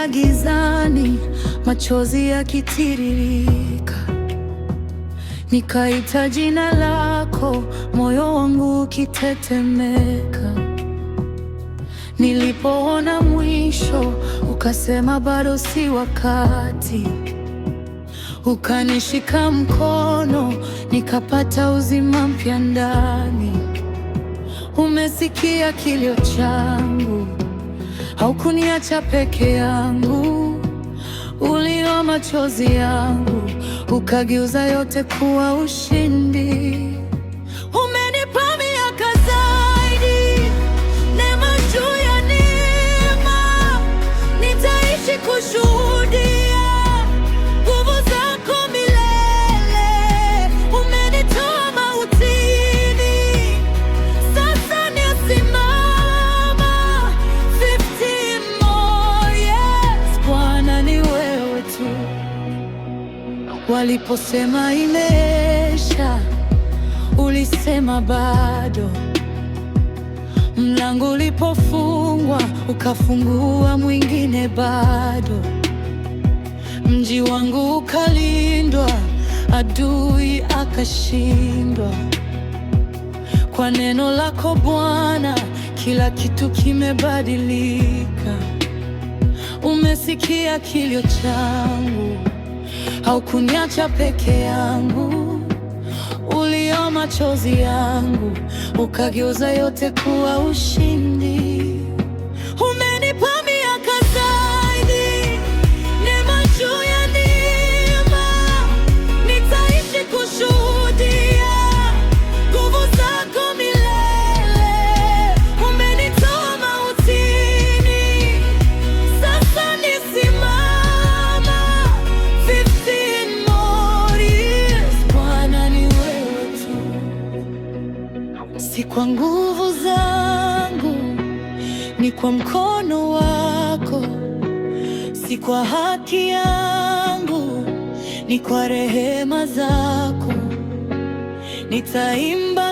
Nililia gizani, machozi yakitiririka. Nikaita jina lako, moyo wangu ukitetemeka. Nilipoona mwisho, ukasema bado si wakati. Ukanishika mkono, nikapata uzima mpya ndani. Umesikia kilio changu, haukuniacha peke yangu. Ulioa machozi yangu, ukageuza yote kuwa ushindi. Umenipa miaka zaidi, neema juu ya neema. Nitaishi kushuhudia nguvu zako milele. Umenitoa mautini, sasa nasimama. 15 more years, Bwana ni wewe tu. Waliposema imesha, ulisema bado. Mlango ulipofungwa, ukafungua mwingine bado. Mji wangu ukalindwa, adui akashindwa. Kwa neno lako Bwana, kila kitu kimebadilika. Umesikia kilio changu, haukuniacha peke yangu. Ulioa machozi yangu, ukageuza yote kuwa ushindi. Umenipa miaka zaidi, neema juu ya neema. Nitaishi kushuhudia nguvu zako milele. Umenitoa mautini, sasa nisimama. 15 more years, Bwana ni wewe tu. Si kwa nguvu zangu, ni kwa mkono wako. Si kwa haki yangu, ni kwa rehema zako. Nitaimba